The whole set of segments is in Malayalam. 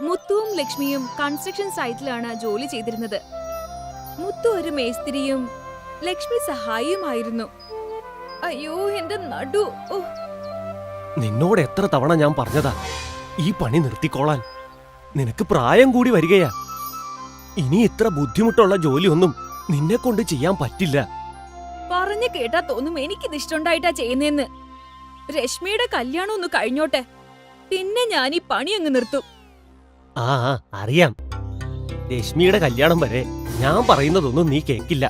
മുത്തുവും ലക്ഷ്മിയും കൺസ്ട്രക്ഷൻ സൈറ്റിലാണ് ജോലി ചെയ്തിരുന്നത്. മുത്തു ഒരു മേസ്തിരിയും ലക്ഷ്മി സഹായിയുമായിരുന്നു. അയ്യോ, എന്റെ നടു! നിന്നോട് എത്ര തവണ ഞാൻ പറഞ്ഞതാ ഈ പണി നിർത്തിക്കോളാൻ. നിനക്ക് പ്രായം കൂടി വരികയാ. ഇനി ഇത്ര ബുദ്ധിമുട്ടുള്ള ജോലിയൊന്നും നിന്നെ കൊണ്ട് ചെയ്യാൻ പറ്റില്ല. പറഞ്ഞു കേട്ടാ തോന്നും എനിക്കിത് ഇഷ്ടമുണ്ടായിട്ടാ ചെയ്യുന്നേന്ന്. രശ്മിയുടെ കല്യാണം ഒന്ന് കഴിഞ്ഞോട്ടെ, പിന്നെ ഞാൻ ഈ പണി അങ്ങ് നിർത്തും. ആ അറിയാം, രശ്മിയുടെ കല്യാണം വരെ ഞാൻ പറയുന്നതൊന്നും നീ കേക്കില്ല.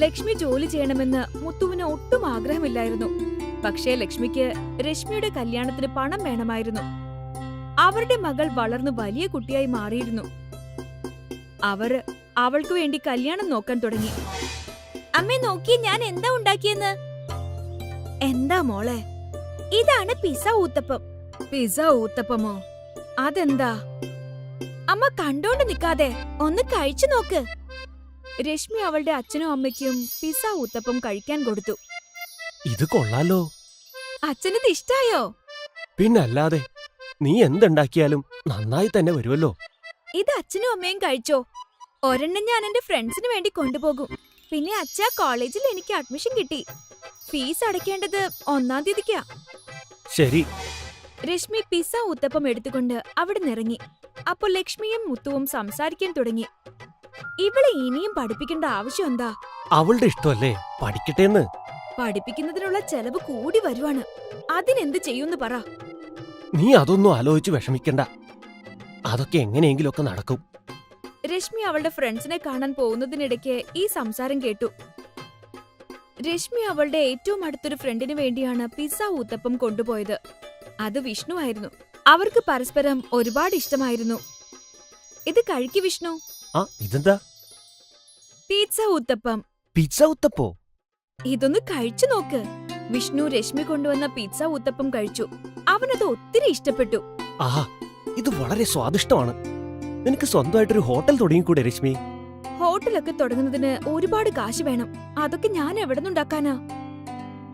ലക്ഷ്മി ജോലി ചെയ്യണമെന്ന് മുത്തുവിന് ഒട്ടും ആഗ്രഹമില്ലായിരുന്നു. പക്ഷേ ലക്ഷ്മിക്ക് രശ്മിയുടെ കല്യാണത്തിന് പണം വേണമായിരുന്നു. അവരുടെ മകൾ വളർന്നു വലിയ കുട്ടിയായി മാറിയിരുന്നു. അവർ അവൾക്ക് വേണ്ടി കല്യാണം നോക്കാൻ തുടങ്ങി. അമ്മേ, നോക്കിയേ ഞാൻ എന്താ ഉണ്ടാക്കിയെന്ന്. എന്താ മോളെ? ഇതാണ് പിസ്സ ഊത്തപ്പം. പിസ്സ ഊത്തപ്പമോ? അതെന്താ? അമ്മ കണ്ടോണ്ട് നിക്കാതെ ഒന്ന് കഴിച്ചു നോക്ക്. രശ്മി അവളുടെ അച്ഛനും അമ്മയ്ക്കും പിസ്സ ഊത്തപ്പം കഴിക്കാൻ കൊടുത്തു. ഇത് കൊള്ളാലോ. അച്ഛനിത് ഇഷ്ടായോ? പിന്നല്ലാതെ, നീ എന്തുണ്ടാക്കിയാലും നന്നായി തന്നെ വരുമല്ലോ. ഇത് അച്ഛനും അമ്മയും കഴിച്ചോ. ഒരെണ്ണം ഞാൻ എന്റെ ഫ്രണ്ട്സിന് വേണ്ടി കൊണ്ടുപോകും. പിന്നെ അച്ഛാ, കോളേജിൽ എനിക്ക് അഡ്മിഷൻ കിട്ടി. ഫീസ് അടയ്ക്കേണ്ടത് 1-ാം തീയതിക്കാ. ശരി. രശ്മി പിസ്സ ഊത്തപ്പം എടുത്തുകൊണ്ട് അവിടെ നിറങ്ങി. അപ്പോൾ ലക്ഷ്മിയും മുത്തുവും സംസാരിക്കാൻ തുടങ്ങി. ഇവളെ ഇനിയും പഠിപ്പിക്കേണ്ട ആവശ്യം എന്താ? അവളുടെ ഇഷ്ടമല്ലേ പഠിക്കട്ടേന്ന്. പഠിപ്പിക്കുന്നതിനുള്ള ചെലവ് കൂടി വരുവാണ്. അതിനെന്ത് ചെയ്യുമെന്ന് പറ. നീ അതൊന്നും ആലോചിച്ച് വിഷമിക്കണ്ട. അതൊക്കെ എങ്ങനെയെങ്കിലുമൊക്കെ നടക്കും. രശ്മി അവളുടെ ഫ്രണ്ട്സിനെ കാണാൻ പോകുന്നതിനിടയ്ക്ക് ഈ സംസാരം കേട്ടു. രശ്മി അവളുടെ ഏറ്റവും അടുത്തൊരു ഫ്രണ്ടിന് വേണ്ടിയാണ് പിസ്സ ഊത്തപ്പം കൊണ്ടുപോയത്. അത് വിഷ്ണു ആയിരുന്നു. അവർക്ക് പരസ്പരം ഒരുപാട് ഇഷ്ടമായിരുന്നു. ഇത് കഴിക്ക് വിഷ്ണു. ഇതെന്താ? പിസ്സ ഊത്തപ്പം. പിസ്സ ഊത്തപ്പോ? ഇതൊന്ന് കഴിച്ചു നോക്ക്. വിഷ്ണു രശ്മി കൊണ്ടുവന്ന പിസ്സ ഊത്തപ്പം കഴിച്ചു. അവനത് ഒത്തിരി ഇഷ്ടപ്പെട്ടു. ആഹാ, ഇത് വളരെ സ്വാദിഷ്ടമാണ്. നിനക്ക് സ്വന്തമായിട്ടൊരു ഹോട്ടൽ തുടങ്ങിക്കൂടെ രശ്മി? ഹോട്ടലൊക്കെ തുടങ്ങുന്നതിന് ഒരുപാട് കാശ് വേണം. അതൊക്കെ ഞാൻ എവിടെ നിന്നുണ്ടാക്കാനാ?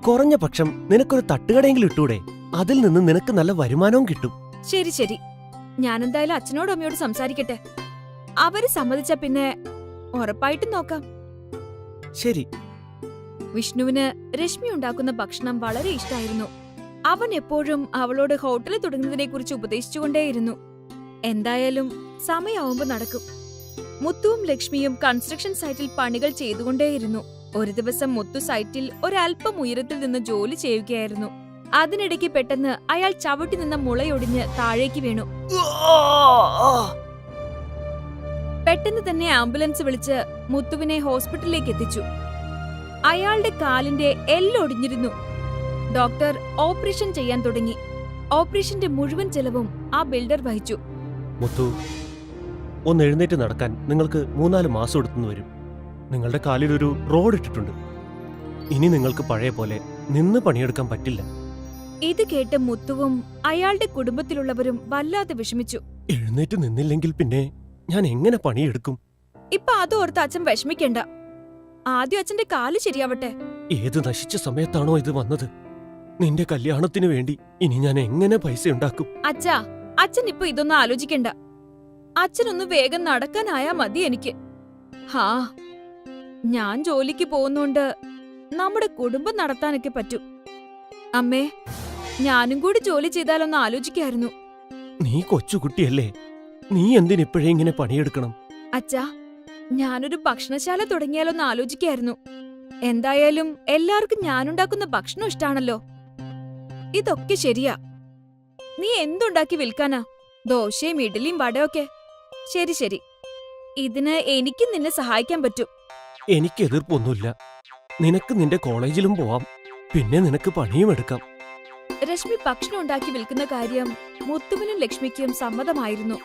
കുറഞ്ഞ പക്ഷം നിനക്കൊരു തട്ടുകടയെങ്കിലും ഇട്ടൂടെ? അതിൽ നിന്ന് നിനക്ക് നല്ല വരുമാനവും കിട്ടും. ശരി ശരി, ഞാൻ എന്തായാലും അച്ഛനോടും അമ്മയോട് സംസാരിക്കട്ടെ. അവര് സമ്മതിച്ച പിന്നെ ഉറപ്പായിട്ടും നോക്കാം. ശരി. വിഷ്ണുവിന് രശ്മി ഉണ്ടാക്കുന്ന ഭക്ഷണം വളരെ ഇഷ്ടായിരുന്നു. അവൻ എപ്പോഴും അവളോട് ഹോട്ടൽ തുടങ്ങുന്നതിനെ കുറിച്ച് ഉപദേശിച്ചുകൊണ്ടേയിരുന്നു. എന്തായാലും സമയാവുമ്പോ നടക്കും. മുത്തുവും ലക്ഷ്മിയും കൺസ്ട്രക്ഷൻ സൈറ്റിൽ പണികൾ ചെയ്തുകൊണ്ടേയിരുന്നു. ഒരു ദിവസം മുത്തു സൈറ്റിൽ ഒരൽപ്പം ഉയരത്തിൽ നിന്ന് ജോലി ചെയ്യുകയായിരുന്നു. അതിനിടയ്ക്ക് പെട്ടെന്ന് അയാൾ ചവിട്ടി നിന്ന മുളയൊടിഞ്ഞ് താഴേക്ക് വീണു. പെട്ടെന്ന് തന്നെ ആംബുലൻസ് വിളിച്ച് മുത്തുവിനെ ഹോസ്പിറ്റലിലേക്ക് എത്തിച്ചു. അയാളുടെ കാലിന്റെ എല്ലൊടിഞ്ഞിരുന്നു. ഡോക്ടർ ഓപ്പറേഷൻ ചെയ്യാൻ തുടങ്ങി. ഓപ്പറേഷന്റെ മുഴുവൻ ചെലവും ആ ബിൽഡർ വഹിച്ചു. മുത്തു, ഒന്ന് എഴുന്നേറ്റ് നടക്കാൻ നിങ്ങൾക്ക് 3-4 മാസം എടുത്തു വരും. നിങ്ങളുടെ കാലിൽ ഒരു റോഡ് ഇട്ടിട്ടുണ്ട്. ഇനി നിങ്ങൾക്ക് പഴയ പോലെ നിന്ന് പണിയെടുക്കാൻ പറ്റില്ല. ഇത് കേട്ട് മുത്തുവും അയാളുടെ കുടുംബത്തിലുള്ളവരും വല്ലാതെ വിഷമിച്ചു. എഴുന്നേറ്റ് നിന്നില്ലെങ്കിൽ പിന്നെ ഞാൻ എങ്ങനെ പണിയെടുക്കും? ഇപ്പൊ അതോർത്ത് അച്ഛൻ വിഷമിക്കണ്ട. ആദ്യം അച്ഛന്റെ കാല് ശരിയാവട്ടെ. ഏത് നശിച്ച സമയത്താണോ ഇത് വന്നത്? നിന്റെ കല്യാണത്തിന് വേണ്ടി ഇനി ഞാൻ എങ്ങനെ പൈസ ഉണ്ടാക്കും? അച്ഛാ, അച്ഛൻ ഇപ്പൊ ഇതൊന്നും ആലോചിക്കണ്ട. അച്ഛനൊന്ന് വേഗം നടക്കാനായാ മതി എനിക്ക്. ഹാ, ഞാൻ ജോലിക്ക് പോകുന്നോണ്ട് നമ്മുടെ കുടുംബം നടത്താനൊക്കെ പറ്റും. അമ്മേ, ഞാനും കൂടി ജോലി ചെയ്താലൊന്ന് ആലോചിക്കായിരുന്നു. നീ കൊച്ചുകുട്ടിയല്ലേ, നീ എന്തിനിപ്പോഴേ ഇങ്ങനെ പണിയെടുക്കണം? അച്ഛാ, ഞാനൊരു ഭക്ഷണശാല തുടങ്ങിയാലൊന്ന് ആലോചിക്കായിരുന്നു. എന്തായാലും എല്ലാവർക്കും ഞാനുണ്ടാക്കുന്ന ഭക്ഷണം ഇഷ്ടാണല്ലോ. ഇതൊക്കെ ശരിയാ. നീ എന്തുണ്ടാക്കി വിൽക്കാനാ? ദോശയും ഇഡ്ഡലിയും വടയൊക്കെ? ശരി ശരി, ഇതിന് എനിക്ക് നിന്നെ സഹായിക്കാൻ പറ്റും. എനിക്ക് എതിർപ്പൊന്നുമില്ല. നിനക്ക് നിന്റെ കോളേജിലും പോവാം, പിന്നെ നിനക്ക് പണിയും എടുക്കാം. രശ്മി ഭക്ഷണം ഉണ്ടാക്കി വിൽക്കുന്ന കാര്യം മുത്തുവിനും ലക്ഷ്മിക്കും സമ്മതമായിരുന്നു.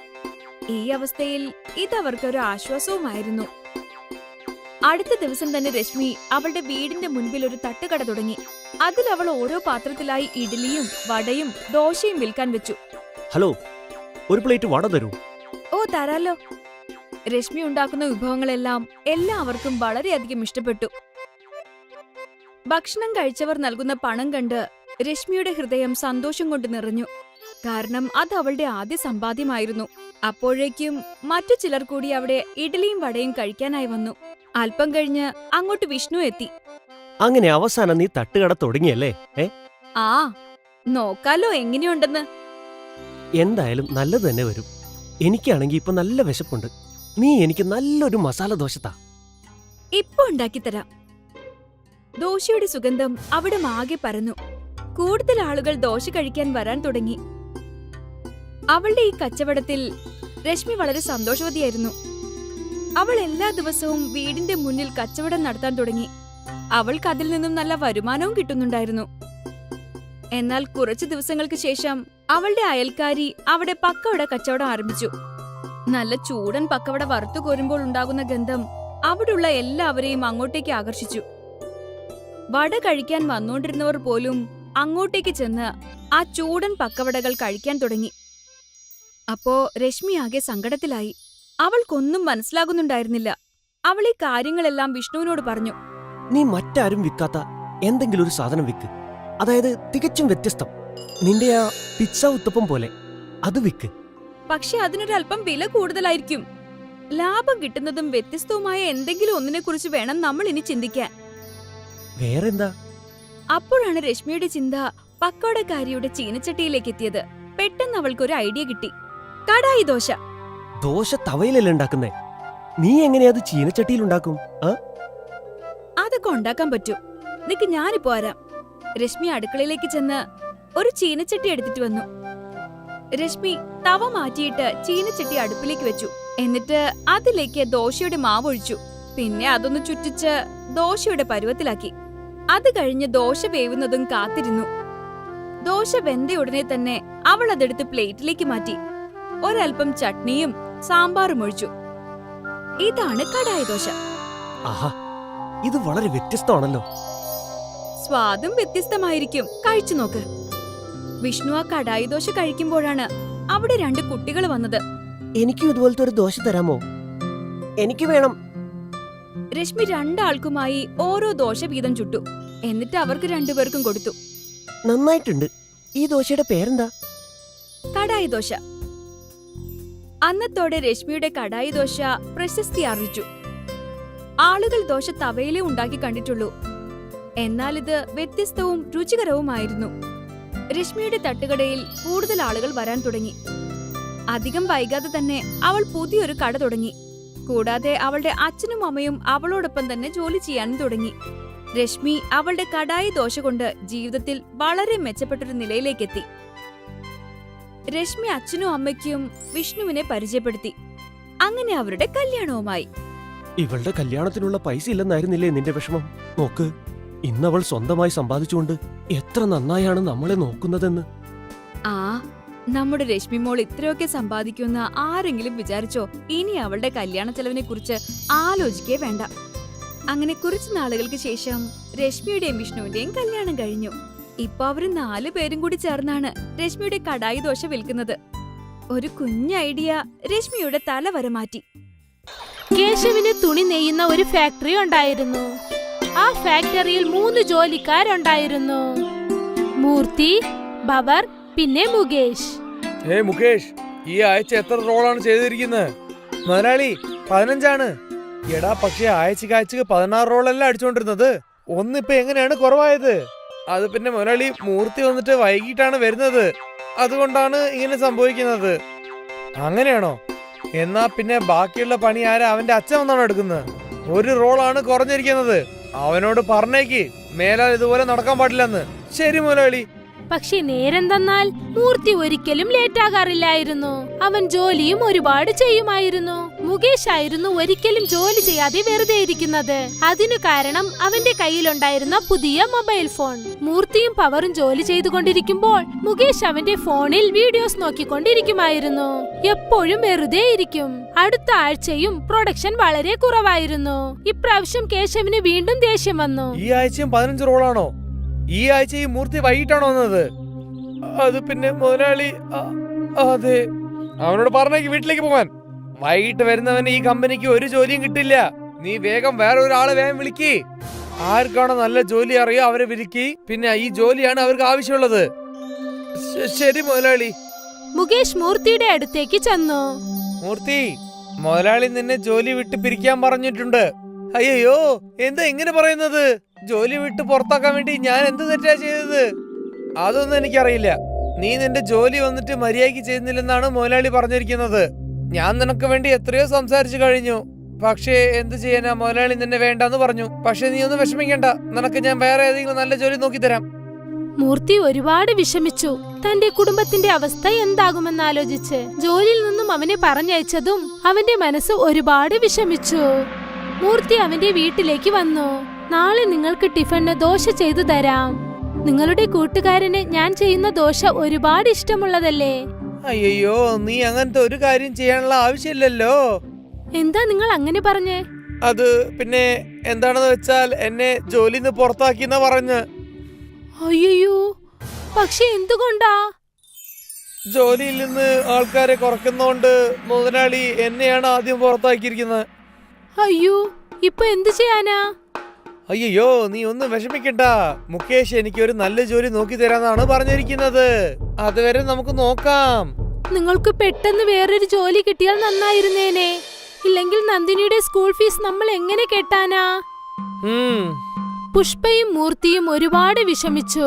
ഈ അവസ്ഥയിൽ ഇതവർക്കൊരു ആശ്വാസവുമായിരുന്നു. അടുത്ത ദിവസം തന്നെ രശ്മി അവളുടെ വീടിന്റെ മുൻപിൽ ഒരു തട്ടുകട തുടങ്ങി. അതിൽ അവൾ ഓരോ പാത്രത്തിലായി ഇഡ്ഡലിയും വടയും ദോശയും വിൽക്കാൻ വെച്ചു. ഹലോ, ഒരു പ്ലേറ്റ് വട തരൂ. ഓ, തരാലോ. രശ്മി ഉണ്ടാക്കുന്ന വിഭവങ്ങളെല്ലാം എല്ലാവർക്കും വളരെയധികം ഇഷ്ടപ്പെട്ടു. ഭക്ഷണം കഴിച്ചവർ നൽകുന്ന പണം കണ്ട് രശ്മിയുടെ ഹൃദയം സന്തോഷം കൊണ്ട് നിറഞ്ഞു. കാരണം അത് അവളുടെ ആദ്യ സമ്പാദ്യമായിരുന്നു. അപ്പോഴേക്കും മറ്റു ചിലർ കൂടി അവിടെ ഇഡ്ഡലിയും വടയും കഴിക്കാനായി വന്നു. അല്പം കഴിഞ്ഞ് അങ്ങോട്ട് വിഷ്ണു എത്തി. അങ്ങനെ അവസാനം നീ തട്ടുകട തുടങ്ങിയല്ലേ? ആ, നോക്കാലോ എങ്ങനെയുണ്ടെന്ന്. എന്തായാലും നല്ലത് തന്നെ വരും. എനിക്കാണെങ്കി ഇപ്പൊ നല്ല വിശപ്പുണ്ട്. നീ എനിക്ക് നല്ലൊരു മസാല ദോശ താ. ഇപ്പൊ ഉണ്ടാക്കിത്തരാം. ദോശയുടെ സുഗന്ധം അവിടെ ആകെ പരന്നു. കൂടുതൽ ആളുകൾ ദോശ കഴിക്കാൻ വരാൻ തുടങ്ങി. അവളുടെ ഈ കച്ചവടത്തിൽ രശ്മി വളരെ സന്തോഷവതിയായിരുന്നു. അവൾ എല്ലാ ദിവസവും വീടിന്റെ മുന്നിൽ കച്ചവടം നടത്താൻ തുടങ്ങി. അവൾക്ക് അതിൽ നിന്നും നല്ല വരുമാനവും കിട്ടുന്നുണ്ടായിരുന്നു. എന്നാൽ കുറച്ചു ദിവസങ്ങൾക്ക് ശേഷം അവളുടെ അയൽക്കാരി അവിടെ പക്കവട കച്ചവടം ആരംഭിച്ചു. നല്ല ചൂടൻ പക്കവട വറുത്തു കോരുമ്പോൾ ഉണ്ടാകുന്ന ഗന്ധം അവിടുള്ള എല്ലാവരെയും അങ്ങോട്ടേക്ക് ആകർഷിച്ചു. വട കഴിക്കാൻ വന്നുകൊണ്ടിരുന്നവർ പോലും അങ്ങോട്ടേക്ക് ചെന്ന് ആ ചൂടൻ പക്കവടകൾ കഴിക്കാൻ തുടങ്ങി. അപ്പോ രശ്മി ആകെ സങ്കടത്തിലായി. അവൾക്കൊന്നും മനസ്സിലാകുന്നുണ്ടായിരുന്നില്ല. അവൾ ഈ കാര്യങ്ങളെല്ലാം വിഷ്ണുവിനോട് പറഞ്ഞു. നീ മറ്റാരും വിൽക്കാത്ത എന്തെങ്കിലും ഒരു സാധനം വിൽക്ക്. അതായത് തികച്ചും വ്യത്യസ്തം. നിന്റെ ആ പിസ്സ ഉത്തപ്പം പോലെ അത് വിൽക്ക്. പക്ഷെ അതിനൊരല്പം വില കൂടുതലായിരിക്കും. ലാഭം കിട്ടുന്നതും വ്യത്യസ്തവുമായ എന്തെങ്കിലും ഒന്നിനെ കുറിച്ച് വേണം നമ്മൾ ഇനി ചിന്തിക്കാൻ. വേറെന്താ? അപ്പോഴാണ് രശ്മിയുടെ ചിന്ത പക്കോടക്കാരിയുടെ ചീനച്ചട്ടിയിലേക്ക് എത്തിയത്. പെട്ടെന്ന് അവൾക്കൊരു ഐഡിയ കിട്ടി. കടായി ദോശ. ദോശ തവയിലല്ലേ ഉണ്ടാക്കുന്നേ? നീ എങ്ങനെയാ അത് ചീനച്ചട്ടിയിൽ ഉണ്ടാക്കും? അതൊക്കെ ഉണ്ടാക്കാൻ പറ്റൂ. നിക്ക്, ഞാനിപ്പോ വരാം. രശ്മി അടുക്കളയിലേക്ക് ചെന്ന് ഒരു ചീനച്ചട്ടി എടുത്തിട്ട് വന്നു. രശ്മി തവ മാറ്റിയിട്ട് ചീനച്ചട്ടി അടുപ്പിലേക്ക് വെച്ചു. എന്നിട്ട് അതിലേക്ക് ദോശയുടെ മാവ് ഒഴിച്ചു. പിന്നെ അതൊന്ന് ചുറ്റിച്ച് ദോശയുടെ പരുവത്തിലാക്കി. അത് കഴിഞ്ഞ് ദോശ വേവുന്നതും കാത്തിരുന്നു. ദോശ വെന്ത ഉടനെ തന്നെ അവൾ അതെടുത്ത് പ്ലേറ്റിലേക്ക് മാറ്റി. ഒരൽപ്പം ചട്നിയും സാമ്പാറും ഒഴിച്ചു. ഇതാണ് കടായി ദോശ. ആഹാ, ഇത് വളരെ വ്യത്യസ്തമാണല്ലോ. സ്വാദും വ്യത്യസ്തമായിരിക്കും. കഴിച്ചു നോക്ക്. വിഷ്ണു ആ കടായി ദോശ കഴിക്കുമ്പോഴാണ് അവിടെ 2 കുട്ടികൾ വന്നത്. എനിക്കും ഇതുപോലത്തെ ഒരു ദോശ തരാമോ? എനിക്ക് വേണം. രശ്മി 2 ആൾക്കുമായി ഓരോ ദോശ വീതം ചുട്ടു. എന്നിട്ട് അവർക്ക് 2 പേർക്കും കൊടുത്തു. നന്നായിട്ടുണ്ട്. ഈ ദോശയുടെ പേരെന്താ? കടായി ദോശ. അന്നത്തോടെ രശ്മിയുടെ കടായി ദോശ പ്രശസ്തി ആർജിച്ചു. ആളുകൾ ദോശ തവയിലേ ഉണ്ടാക്കി കണ്ടിട്ടുള്ളൂ. എന്നാൽ ഇത് വ്യത്യസ്തവും രുചികരവുമായിരുന്നു. രശ്മിയുടെ തട്ടുകടയിൽ കൂടുതൽ ആളുകൾ വരാൻ തുടങ്ങി. അധികം വൈകാതെ തന്നെ അവൾ പുതിയൊരു കട തുടങ്ങി. കൂടാതെ അവളുടെ അച്ഛനും അമ്മയും അവളോടൊപ്പം തന്നെ ജോലി ചെയ്യാനും തുടങ്ങി. രശ്മി അവളുടെ കടായി ദോശ കൊണ്ട് ജീവിതത്തിൽ വളരെ മെച്ചപ്പെട്ടൊരു നിലയിലേക്കെത്തി. രശ്മി അച്ഛനും അമ്മയ്ക്കും വിഷ്ണുവിനെ പരിചയപ്പെടുത്തി. അങ്ങനെ അവരുടെ കല്യാണവുമായി. ഇവളുടെ കല്യാണത്തിനുള്ള പൈസ ഇല്ലെന്നായിരുന്നില്ലേ നിന്റെ വിഷമം? നോക്ക്, ഇന്നവൾ സ്വന്തമായി സമ്പാദിച്ചുകൊണ്ട് എത്ര നന്നായാണ് നമ്മളെ നോക്കുന്നതെന്ന്. ആ, നമ്മുടെ രശ്മി മോൾ ഇത്രയൊക്കെ സമ്പാദിക്കുന്ന ആരെങ്കിലും വിചാരിച്ചോ ഇനി അവളുടെ കല്യാണ ചെലവിനെ കുറിച്ച് ആലോചിക്കേ വേണ്ട. അങ്ങനെ കുറച്ചു നാളുകൾക്ക് ശേഷം രശ്മിയുടെയും വിഷ്ണുവിന്റെയും കല്യാണം കഴിഞ്ഞു. ഇപ്പൊ അവര് 4 പേരും കൂടി ചേർന്നാണ് രശ്മിയുടെ കടായി ദോശ വിൽക്കുന്നത്. ഒരു കുഞ്ഞ് ഐഡിയ രശ്മിയുടെ തല വരെ മാറ്റി. കേശവിന് തുണി നെയ്യുന്ന ഒരു ഫാക്ടറി ഉണ്ടായിരുന്നു. ആ ഫാക്ടറിയിൽ 3 ജോലിക്കാരുണ്ടായിരുന്നു. മൂർത്തി, ബബർ, പിന്നെ മുകേഷ്. മുകേഷ്, ഈ ആഴ്ച എത്ര റോളാണ് ചെയ്തിരിക്കുന്നത്? മുതലാളി 15 എടാ, പക്ഷേ ആഴ്ചക്ക് 16 റോളല്ല അടിച്ചോണ്ടിരുന്നത്. ഒന്നിപ്പോ എങ്ങനെയാണ് കുറവായത്? അത് പിന്നെ മുതലാളി, മൂർത്തി വന്നിട്ട് വൈകിട്ടാണ് വരുന്നത്. അതുകൊണ്ടാണ് ഇങ്ങനെ സംഭവിക്കുന്നത്. അങ്ങനെയാണോ? എന്നാ പിന്നെ ബാക്കിയുള്ള പണി ആരാ? അവന്റെ അച്ഛൻ വന്നാണോ എടുക്കുന്നത്? 1 റോളാണ് കുറഞ്ഞിരിക്കുന്നത്. അവനോട് പറഞ്ഞേക്ക് മേലാൽ ഇതുപോലെ നടക്കാൻ പാടില്ലെന്ന്. ശരി മുതലാളി. പക്ഷെ നേരം തന്നാൽ മൂർത്തി ഒരിക്കലും ലേറ്റ് ആകാറില്ലായിരുന്നു. അവൻ ജോലിയും ഒരുപാട് ചെയ്യുമായിരുന്നു. മുകേഷ് ആയിരുന്നു ഒരിക്കലും ജോലി ചെയ്യാതെ വെറുതെ ഇരിക്കുന്നത്. അതിനു കാരണം അവന്റെ കയ്യിലുണ്ടായിരുന്ന പുതിയ മൊബൈൽ ഫോൺ. മൂർത്തിയും പവറും ജോലി ചെയ്തുകൊണ്ടിരിക്കുമ്പോൾ മുകേഷ് അവന്റെ ഫോണിൽ വീഡിയോസ് നോക്കിക്കൊണ്ടിരിക്കുമായിരുന്നു. എപ്പോഴും വെറുതെ ഇരിക്കും. അടുത്ത ആഴ്ചയും പ്രൊഡക്ഷൻ വളരെ കുറവായിരുന്നു. ഇപ്രാവശ്യം കേശവിന് വീണ്ടും ദേഷ്യം വന്നു. ഈ ആഴ്ചയും 15 റോളാണോ? ഈ ആഴ്ച ഈ മൂർത്തി വൈകിട്ടാണോ വന്നത്? അത് പിന്നെ മുതലാളി, അതെ, അവനോട് പറഞ്ഞേക്ക് വീട്ടിലേക്ക് പോവാൻ. വൈകിട്ട് വരുന്നവന് ഈ കമ്പനിക്ക് ഒരു ജോലിയും കിട്ടില്ല. നീ വേഗം വേറെ ഒരാളെ വേഗം വിളിക്ക്. ആർക്കാണോ നല്ല ജോലി അറിയോ അവരെ വിളിക്ക്. പിന്നെ ഈ ജോലിയാണ് അവർക്ക് ആവശ്യമുള്ളത്. ശരി മുതലാളി. മുകേഷ് മൂർത്തിയുടെ അടുത്തേക്ക് ചെന്നു. മൂർത്തി, മുതലാളി നിന്നെ ജോലി വിട്ട് പിരിക്കാൻ പറഞ്ഞിട്ടുണ്ട്. അയ്യോ, എന്താ ഇങ്ങനെ പറയുന്നത്? ജോലി വിട്ട് പുറത്താക്കാൻ വേണ്ടി ഞാൻ എന്ത് തെറ്റാ ചെയ്തത്? അതൊന്നും എനിക്കറിയില്ല. നീ നിന്റെ ജോലി വന്നിട്ട് മര്യാദയ്ക്ക് ചെയ്യുന്നില്ലെന്നാണ് മുതലാളി പറഞ്ഞിരിക്കുന്നത്. ഞാൻ നിനക്ക് വേണ്ടി എത്രയോ സംസാരിച്ചു കഴിഞ്ഞു. പക്ഷേ എന്ത് ചെയ്യാനാ, മുതലാളി നിന്നെ വേണ്ടെന്ന് പറഞ്ഞു. പക്ഷെ നീ ഒന്നും വിഷമിക്കണ്ട, നിനക്ക് ഞാൻ വേറെ ഏതെങ്കിലും നല്ല ജോലി നോക്കി തരാം. മൂർത്തി ഒരുപാട് വിഷമിച്ചു. തന്റെ കുടുംബത്തിന്റെ അവസ്ഥ എന്താകുമെന്നാലോചിച്ച് ജോലിയിൽ നിന്നും അവനെ പറഞ്ഞയച്ചതും അവന്റെ മനസ്സ് ഒരുപാട് വിഷമിച്ചു. മൂർത്തി അവന്റെ വീട്ടിലേക്ക് വന്നു. നാളെ നിങ്ങൾക്ക് ടിഫിന് ദോശ ചെയ്തു തരാം. നിങ്ങളുടെ കൂട്ടുകാരന് ഞാൻ ചെയ്യുന്ന ദോശ ഒരുപാട് ഇഷ്ടമുള്ളതല്ലേ? അയ്യോ, നീ അങ്ങനത്തെ ഒരു കാര്യം ചെയ്യാനുള്ള ആവശ്യമില്ലല്ലോ. എന്താ നിങ്ങൾ അങ്ങനെ പറഞ്ഞേ? അത് പിന്നെ എന്താണെന്ന് വെച്ചാൽ എന്നെ ജോലിന്ന് പുറത്താക്കിന്നാ പറഞ്ഞ്. അയ്യോ, പക്ഷെ എന്തുകൊണ്ടാ? ജോലിയിൽ നിന്ന് ആൾക്കാരെ കുറയ്ക്കുന്നോണ്ട് മുതലാളി എന്നെയാണ് ആദ്യം പുറത്താക്കിയിരിക്കുന്നത്. അയ്യോ, ഇപ്പൊ എന്ത് ചെയ്യാനാ? അയ്യോ, നീ ഒന്നും വിഷമിക്കണ്ട. മുകേഷ് എനിക്ക് ഒരു നല്ല ജോലി നോക്കി തരാന്നാണ് പറഞ്ഞിരിക്കുന്നത്. അതുവരെ നമുക്ക് നോക്കാം. നിങ്ങൾക്ക് പെട്ടെന്ന് വേറൊരു ജോലി കിട്ടിയാൽ നന്നായിരുന്നേനെ. ഇല്ലെങ്കിൽ നന്ദിനിയുടെ സ്കൂൾ ഫീസ് നമ്മൾ എങ്ങനെ കെട്ടാനാ? പുഷ്പയും മൂർത്തിയും ഒരുപാട് വിഷമിച്ചു.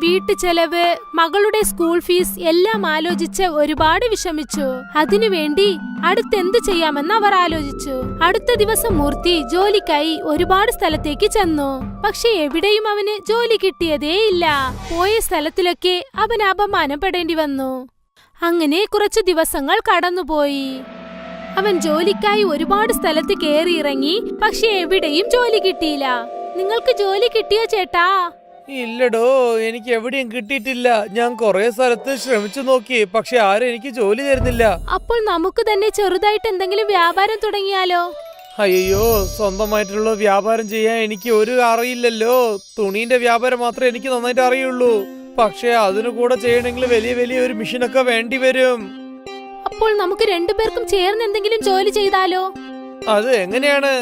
വീട്ടു ചെലവ്, മകളുടെ സ്കൂൾ ഫീസ് എല്ലാം ആലോചിച്ച് ഒരുപാട് വിഷമിച്ചു. അതിനുവേണ്ടി അടുത്തെന്ത് ചെയ്യാമെന്ന് അവർ ആലോചിച്ചു. അടുത്ത ദിവസം മൂർത്തി ജോലിക്കായി ഒരുപാട് സ്ഥലത്തേക്ക് ചെന്നു. പക്ഷെ എവിടെയും അവന് ജോലി കിട്ടിയതേയില്ല. പോയ സ്ഥലത്തിലൊക്കെ അവൻ അപമാനപ്പെടേണ്ടി വന്നു. അങ്ങനെ കുറച്ചു ദിവസങ്ങൾ കടന്നുപോയി. അവൻ ജോലിക്കായി ഒരുപാട് സ്ഥലത്ത് കയറിയിറങ്ങി. പക്ഷെ എവിടെയും ജോലി കിട്ടിയില്ല. നിങ്ങൾക്ക് ജോലി കിട്ടിയോ ചേട്ടാ? ഇല്ലടോ, എനിക്ക് എവിടെയും കിട്ടിയിട്ടില്ല. ഞാൻ കുറെ സ്ഥലത്ത് ശ്രമിച്ചു നോക്കി, പക്ഷെ ആരും എനിക്ക് ജോലി തരുന്നില്ല. അപ്പോൾ നമുക്ക് തന്നെ ചെറുതായിട്ട് എന്തെങ്കിലും വ്യാപാരം തുടങ്ങിയാലോ? അയ്യോ, സ്വന്തമായിട്ടുള്ള വ്യാപാരം ചെയ്യാൻ എനിക്ക് ഒരു അറിയില്ലല്ലോ. തുണീന്റെ വ്യാപാരം മാത്രമേ എനിക്ക് നന്നായിട്ട് അറിയുള്ളൂ. പക്ഷെ അതിനു കൂടെ ചെയ്യണമെങ്കിൽ വലിയ വലിയ ഒരു മെഷീനൊക്കെ വേണ്ടി വരും. അപ്പോൾ നമുക്ക് രണ്ടുപേർക്കും ചേർന്ന് എന്തെങ്കിലും ജോലി ചെയ്താലോ? അത് എങ്ങനെയാണ്?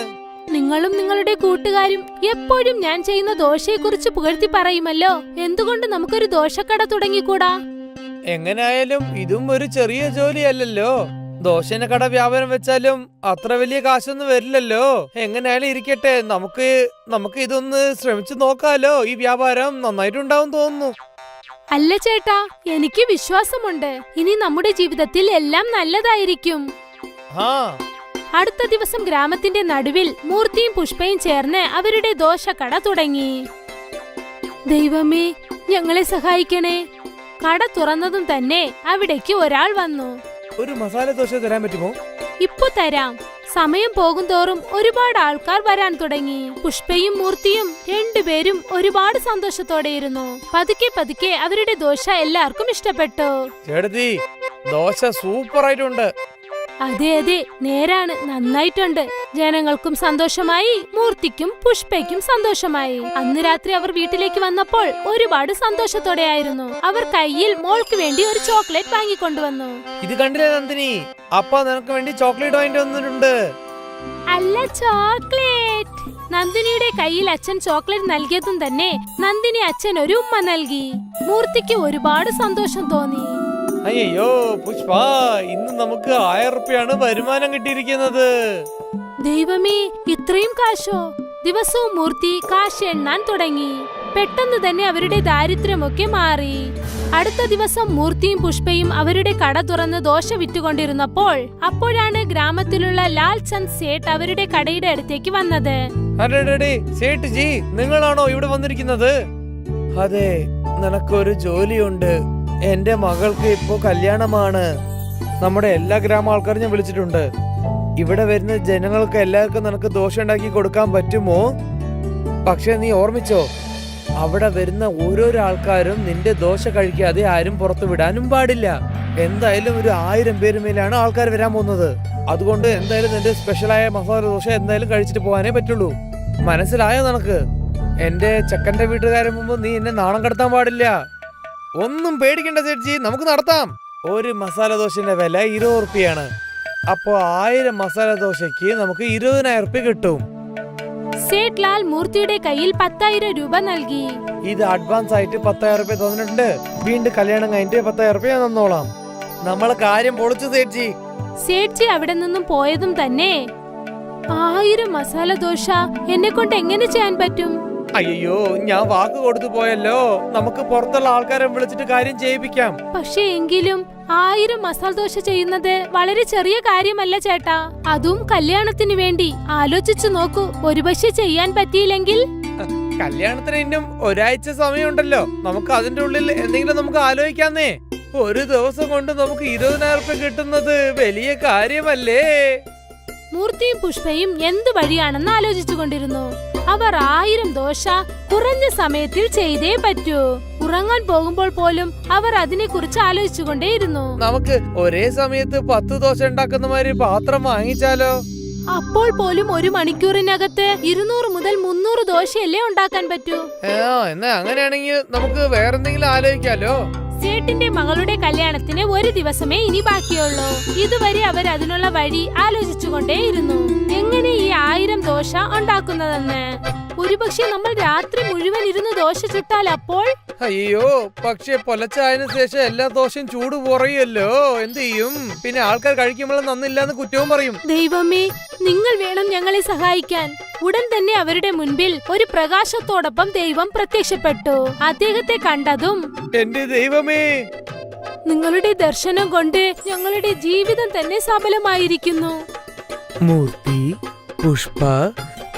നിങ്ങളും നിങ്ങളുടെ കൂട്ടുകാരും എപ്പോഴും ഞാൻ ചെയ്യുന്ന ദോശയെക്കുറിച്ച് പുകഴ്ത്തി പറയുമല്ലോ. എന്തുകൊണ്ട് നമുക്കൊരു ദോശക്കട തുടങ്ങിക്കൂടാ? എങ്ങനെയായാലും ഇതും ഒരു ചെറിയ ജോലിയല്ലല്ലോ. ദോശന്റെ കട വ്യാപാരം വെച്ചാലും അത്ര വലിയ കാശൊന്നും വരില്ലല്ലോ. എങ്ങനെയായാലും ഇരിക്കട്ടെ, നമുക്ക് ഇതൊന്ന് ശ്രമിച്ചു നോക്കാലോ. ഈ വ്യാപാരം നന്നായിട്ടുണ്ടാവും തോന്നുന്നു. അല്ല ചേട്ടാ, എനിക്ക് വിശ്വാസമുണ്ട്. ഇനി നമ്മുടെ ജീവിതത്തിൽ എല്ലാം നല്ലതായിരിക്കും. അടുത്ത ദിവസം ഗ്രാമത്തിന്റെ നടുവിൽ മൂർത്തിയും പുഷ്പയും ചേർന്ന് അവരുടെ ദോശക്കട തുടങ്ങി. ദൈവമേ, ഞങ്ങളെ സഹായിക്കണേ. കട തുറന്നതും തന്നെ അവിടേക്ക് ഒരാൾ വന്നു. ഒരു മസാല ദോശ തരാൻ പറ്റുമോ? ഇപ്പൊ തരാം. സമയം പോകുന്തോറും ഒരുപാട് ആൾക്കാർ വരാൻ തുടങ്ങി. പുഷ്പയും മൂർത്തിയും രണ്ടുപേരും ഒരുപാട് സന്തോഷത്തോടെയിരുന്നു. പതുക്കെ പതുക്കെ അവരുടെ ദോശ എല്ലാവർക്കും ഇഷ്ടപ്പെട്ടു. ചേട്ടത്തി, ദോശ സൂപ്പർ ആയിട്ടുണ്ട്. അതെ അതെ, നേരാണ്, നന്നായിട്ടുണ്ട്. ജനങ്ങൾക്കും സന്തോഷമായി, മൂർത്തിക്കും പുഷ്പയ്ക്കും സന്തോഷമായി. അന്ന് രാത്രി അവർ വീട്ടിലേക്ക് വന്നപ്പോൾ ഒരുപാട് സന്തോഷത്തോടെയായിരുന്നു. അവർ കയ്യിൽ മോൾക്ക് വേണ്ടി ഒരു ചോക്ലേറ്റ് വാങ്ങിക്കൊണ്ടുവന്നു. ഇത് കണ്ടില്ലേ നന്ദിനി, അപ്പ നിനക്ക് വേണ്ടി ചോക്ലേറ്റ് വാങ്ങിട്ട് വന്നിട്ടുണ്ട്. അല്ല, ചോക്ലേറ്റ്. നന്ദിനിയുടെ കയ്യിൽ അച്ഛൻ ചോക്ലേറ്റ് നൽകിയതും തന്നെ നന്ദിനി അച്ഛൻ ഒരു ഉമ്മ നൽകി. മൂർത്തിക്ക് ഒരുപാട് സന്തോഷം തോന്നി. അയ്യോ പുഷ്പ, ഇന്ന് നമുക്ക് 1000 രൂപയാണ് വരുമാനം കിട്ടിയിരിക്കുന്നത്. ദൈവമേ, ഇത്രയും കാശോ? ദിവസവും മൂർത്തി കാശ് എണ്ണാൻ തുടങ്ങി. പെട്ടെന്ന് തന്നെ അവരുടെ ദാരിദ്ര്യമൊക്കെ മാറി. അടുത്ത ദിവസം മൂർത്തിയും പുഷ്പയും അവരുടെ കട തുറന്ന് ദോശ വിറ്റുകൊണ്ടിരുന്നപ്പോൾ അപ്പോഴാണ് ഗ്രാമത്തിലുള്ള ലാൽ ചന്ദ് സേട്ട് അവരുടെ കടയുടെ അടുത്തേക്ക് വന്നത്. സേട്ട് ജി, നിങ്ങളാണോ ഇവിടെ വന്നിരിക്കുന്നത്? അതെ, നിനക്കൊരു ജോലിയുണ്ട്. എന്റെ മകൾക്ക് ഇപ്പോ കല്യാണമാണ്. നമ്മുടെ എല്ലാ ഗ്രാമ ആൾക്കാരും ഞാൻ വിളിച്ചിട്ടുണ്ട്. ഇവിടെ വരുന്ന ജനങ്ങൾക്ക് എല്ലാവർക്കും നിനക്ക് ദോശ ഉണ്ടാക്കി കൊടുക്കാൻ പറ്റുമോ? പക്ഷെ നീ ഓർമ്മിച്ചോ, അവിടെ വരുന്ന ഓരോരോ ആൾക്കാരും നിന്റെ ദോശ കഴിക്കാതെ ആരും പുറത്തു വിടാനും പാടില്ല. എന്തായാലും ഒരു 1000 പേര് മേലാണ് ആൾക്കാർ വരാൻ പോകുന്നത്. അതുകൊണ്ട് എന്തായാലും നിന്റെ സ്പെഷ്യലായ മസാല ദോശ എന്തായാലും കഴിച്ചിട്ട് പോകാനേ പറ്റുള്ളൂ. മനസ്സിലായോ നിനക്ക്? എന്റെ ചെക്കന്റെ വീട്ടുകാരൻ മുമ്പ് നീ എന്നെ നാണം കടത്താൻ പാടില്ല. ഒന്നും പേടിക്കണ്ട ചേച്ചി, നമുക്ക് നടത്താം. ഒരു മസാല ദോശന്റെ വില 20 രൂപയാണ്. അപ്പോ 1000 മസാല ദോശയ്ക്ക് നമുക്ക് 20,000 രൂപ കിട്ടും. സേട്ട് ലാൽ മൂർത്തിയുടെ കയ്യിൽ 10,000 രൂപ നൽകി. ഇത് അഡ്വാൻസ് ആയിട്ട് 10,000 രൂപ തന്നിട്ടുണ്ട്. വീണ്ടും കല്യാണം കഴിഞ്ഞിട്ട് 10,000 രൂപ ഞാൻ തന്നോളാം. നമ്മളെ കാര്യം പൊളിച്ചു സേഠ്ജി. സേഠ്ജി അവിടെ നിന്നും പോയതും തന്നെ 1000 മസാല ദോശ എന്നെ കൊണ്ട് എങ്ങനെ ചെയ്യാൻ പറ്റും? അയ്യോ, ഞാൻ വാക്ക് കൊടുത്തു പോയല്ലോ. നമുക്ക് പുറത്തുള്ള ആൾക്കാരെ വിളിച്ചിട്ട് കാര്യം ചെയ്യിപ്പിക്കാം. പക്ഷേ എങ്കിലും 1000 മസാല ദോശ ചെയ്യുന്നത് വളരെ ചെറിയ കാര്യമല്ല ചേട്ടാ. അതും കല്യാണത്തിന് വേണ്ടി. ആലോചിച്ചു നോക്കൂ, ഒരുപക്ഷെ ചെയ്യാൻ പറ്റിയില്ലെങ്കിൽ? കല്യാണത്തിന് ഇന്നും ഒരാഴ്ച സമയമുണ്ടല്ലോ. നമുക്ക് അതിന്റെ ഉള്ളിൽ എന്തെങ്കിലും നമുക്ക് ആലോചിക്കാന്നേ. ഒരു ദിവസം കൊണ്ട് നമുക്ക് 20,000 രൂപ കിട്ടുന്നത് വലിയ കാര്യമല്ലേ? മൂർത്തിയും പുഷ്പയും എന്തു വഴിയാണെന്ന് ആലോചിച്ചു കൊണ്ടിരുന്നു. അവർ 1000 ദോശ കുറഞ്ഞ സമയത്തിൽ ചെയ്തേ പറ്റൂ. ഉറങ്ങാൻ പോകുമ്പോൾ പോലും അവർ അതിനെക്കുറിച്ച് ആലോചിച്ചുകൊണ്ടേയിരുന്നു. നമുക്ക് ഒരേ സമയത്ത് 10 ദോശ ഉണ്ടാക്കുന്നമാതിരി പാത്രം വാങ്ങിച്ചാലോ? അപ്പോൾ പോലും 1 മണിക്കൂറിനകത്ത് 200 മുതൽ 300 ദോശയല്ലേ ഉണ്ടാക്കാൻ പറ്റൂ. എന്നാ അങ്ങനെയാണെങ്കിൽ നമുക്ക് വേറെന്തെങ്കിലും ആലോചിക്കാലോ. സേട്ടിന്റെ മകളുടെ കല്യാണത്തിന് ഒരു ദിവസമേ ഇനി ബാക്കിയുള്ളൂ. ഇതുവരെ അവർ അതിനുള്ള വഴി ആലോചിച്ചുകൊണ്ടേയിരുന്നു. എങ്ങനെ ഈ 1000 ദോശ ഉണ്ടാക്കുന്നതെന്ന്. ഒരുപക്ഷെ നമ്മൾ രാത്രി മുഴുവൻ ഇരുന്ന് ദോശ ചുട്ടാൽ അപ്പോൾ? അയ്യോ, പക്ഷെ പൊലച്ചായതിനു ശേഷം എല്ലാ ദോശയും ചൂട് കുറയുമല്ലോ. എന്ത് ചെയ്യും? പിന്നെ ആൾക്കാർ കഴിക്കുമ്പോൾ നന്നില്ലാന്ന് കുറ്റവും പറയും. ദൈവമേ, നിങ്ങൾ വേണം ഞങ്ങളെ സഹായിക്കാൻ. ഉടൻ തന്നെ അവരുടെ മുൻപിൽ ഒരു പ്രകാശത്തോടൊപ്പം ദൈവം പ്രത്യക്ഷപ്പെട്ടു. അദ്ദേഹത്തെ കണ്ടതും, എന്റെ ദൈവമേ, നിങ്ങളുടെ ദർശനം കൊണ്ട് ഞങ്ങളുടെ ജീവിതം തന്നെ സഫലമായിരിക്കുന്നു. മൂർത്തി, പുഷ്പ,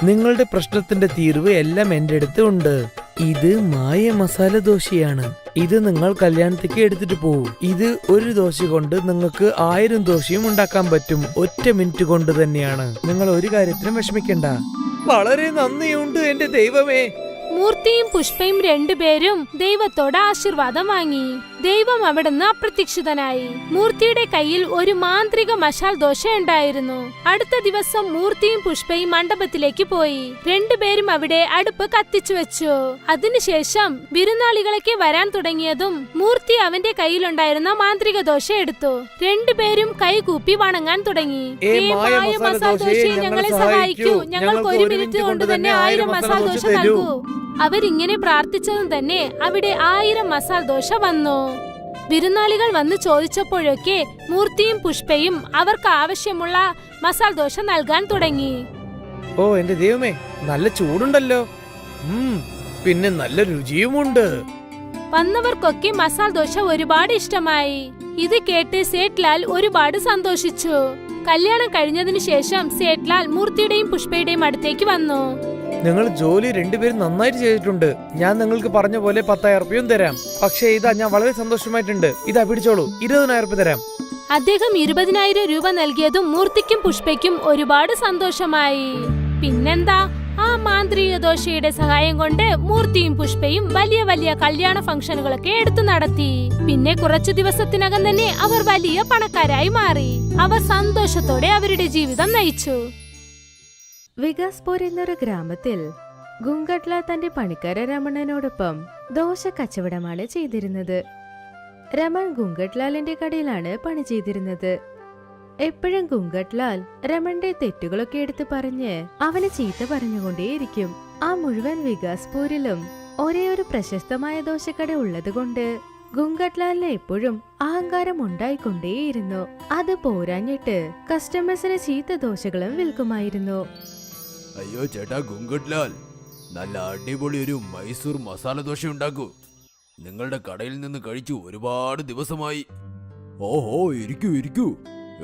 നിങ്ങളുടെ പ്രശ്നത്തിന്റെ തീർവ് എല്ലാം എന്റെ അടുത്ത് ഉണ്ട്. ഇത് മായ മസാല ദോശയാണ്. ഇത് നിങ്ങൾ കല്യാണത്തേക്ക് എടുത്തിട്ട് പോകും. ഇത് ഒരു ദോശ കൊണ്ട് നിങ്ങൾക്ക് 1000 ദോശയും ഉണ്ടാക്കാൻ പറ്റും. ഒറ്റ മിനിറ്റ് കൊണ്ട് തന്നെയാണ്. നിങ്ങൾ ഒരു കാര്യത്തിനും വിഷമിക്കണ്ട. വളരെ നന്ദിയുണ്ട് എന്റെ ദൈവമേ. മൂർത്തിയും പുഷ്പയും രണ്ടുപേരും ദൈവത്തോട് ആശീർവാദം വാങ്ങി. ദൈവം അവിടുന്ന് അപ്രത്യക്ഷിതനായി. മൂർത്തിയുടെ കയ്യിൽ ഒരു മാന്ത്രിക മസാല ദോശ ഉണ്ടായിരുന്നു. അടുത്ത ദിവസം മൂർത്തിയും പുഷ്പയും മണ്ഡപത്തിലേക്ക് പോയി. രണ്ടുപേരും അവിടെ അടുപ്പ് കത്തിച്ചു വെച്ചു. അതിനുശേഷം വിരുന്നാളികളൊക്കെ വരാൻ തുടങ്ങിയതും മൂർത്തി അവന്റെ കയ്യിലുണ്ടായിരുന്ന മാന്ത്രിക ദോശ എടുത്തു. രണ്ടുപേരും കൈകൂപ്പി വണങ്ങാൻ തുടങ്ങി. മായ മസാല ദോശയെ ഞങ്ങളെ സഹായിക്കൂ. ഞങ്ങൾക്ക് 1 മിനിറ്റ് കൊണ്ട് തന്നെ 1000 മസാല ദോശ നൽകൂ. അവരിങ്ങനെ പ്രാർത്ഥിച്ചതും തന്നെ അവിടെ 1000 മസാല ദോശ വന്നു. വിരുന്നാളികൾ വന്ന് ചോദിച്ചപ്പോഴൊക്കെ മൂർത്തിയും പുഷ്പയും അവർക്ക് ആവശ്യമുള്ള മസാല ദോശ നൽകാൻ തുടങ്ങി. ഓ എന്റെ ദൈവമേ, നല്ല ചൂടുണ്ടല്ലോ. പിന്നെ നല്ല രുചിയുമുണ്ട്. വന്നവർക്കൊക്കെ മസാല ദോശ ഒരുപാട് ഇഷ്ടമായി. ഇത് കേട്ട് സേഠ്ലാൽ ഒരുപാട് സന്തോഷിച്ചു. കല്യാണം കഴിഞ്ഞതിനു ശേഷം സേഠ്ലാൽ മൂർത്തിയുടെയും പുഷ്പയുടെയും അടുത്തേക്ക് വന്നു. നിങ്ങൾ ജോലി രണ്ടുപേരും നന്നായിട്ട് ചെയ്തിട്ടുണ്ട്. ഞാൻ നിങ്ങൾക്ക് പറഞ്ഞ പോലെ 10,000 രൂപയും തരാം. പക്ഷേ ഇതാ, ഞാൻ വളരെ സന്തോഷമായിട്ടുണ്ട്. ഇതാ പിടിച്ചോളൂ, 20,000 രൂപ തരാം. അദ്ദേഹം 20,000 രൂപ നൽകിയതും മൂർത്തിക്കും പുഷ്പയ്ക്കും ഒരുപാട് സന്തോഷമായി. പിന്നെന്താ, ആ മാന്ത്രിക ദോശയുടെ സഹായം കൊണ്ട് മൂർത്തിയും പുഷ്പയും വലിയ വലിയ കല്യാണ ഫംഗ്ഷനുകളൊക്കെ എടുത്തു നടത്തി. പിന്നെ കുറച്ചു ദിവസത്തിനകം തന്നെ അവർ വലിയ പണക്കാരായി മാറി. അവർ സന്തോഷത്തോടെ അവരുടെ ജീവിതം നയിച്ചു. വികാസ്പൂർ എന്നൊരു ഗ്രാമത്തിൽ ഗുങ്കട്ല തന്റെ പണിക്കാര രമണനോടൊപ്പം ദോശ കച്ചവടമാണ് ചെയ്തിരുന്നത്. രമൺ ഗുങ്കട്ലാലിന്റെ കടയിലാണ് പണി ചെയ്തിരുന്നത്. എപ്പോഴും ഗുങ്കട്ലാൽ രമണിന്റെ തെറ്റുകളൊക്കെ എടുത്ത് പറഞ്ഞ് അവനെ ചീത്ത പറഞ്ഞുകൊണ്ടേയിരിക്കും. ആ മുഴുവൻ വികാസ്പൂരിലും ഒരേ ഒരു പ്രശസ്തമായ ദോശക്കട ഉള്ളതുകൊണ്ട് ഗുങ്കട്ലാലിന് എപ്പോഴും അഹങ്കാരം ഉണ്ടായിക്കൊണ്ടേയിരുന്നു. അത് പോരാഞ്ഞിട്ട് കസ്റ്റമേഴ്സിന് ചീത്ത ദോശകളും വിൽക്കുമായിരുന്നു. അയ്യോ ചേട്ടാ ഗുങ്കട്ലാൽ, നല്ല അടിപൊളി ഒരു മൈസൂർ മസാല ദോശ ഉണ്ടാക്കൂ. നിങ്ങളുടെ കടയിൽ നിന്ന് കഴിച്ചു ഒരുപാട് ദിവസമായി. ഓഹോ, ഇരിക്കൂ ഇരിക്കൂ.